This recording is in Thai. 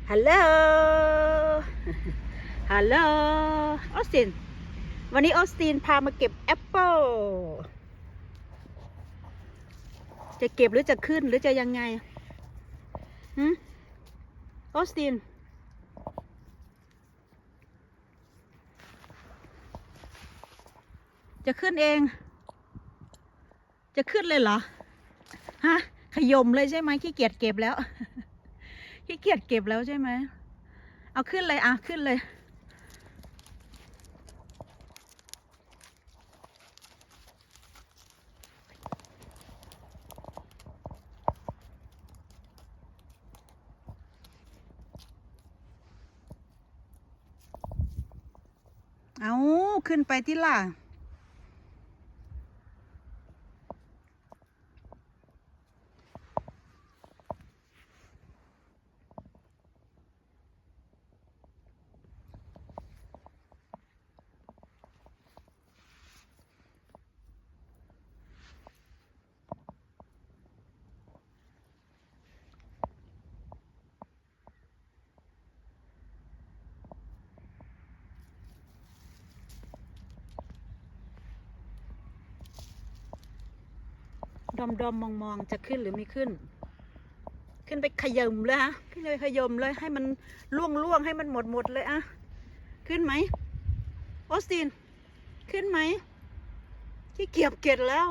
ฮัลโหล ฮัลโหล ออสติน วันนี้ออสตินพามาเก็บแอปเปิลจะเก็บหรือจะขึ้นหรือจะยังไงออสติน จะขึ้นเอง จะขึ้นเลยเหรอ ฮะ ขยมเลยใช่ไหมขี้เกียจเก็บแล้ว ขี้เกียจเก็บแล้วใช่ไหม เอาขึ้นเลยอ่ะขึ้นเลย เอาขึ้นไปที่ล่ะดอมมองจะขึ้นหรือไม่ขึ้น ขึ้นไปขยมเลยฮะขึ้นไปขยมเลยให้มันล่วงให้มันหมดเลยอะขึ้นไหมออสตินขึ้นไหมที่เกียจแล้ว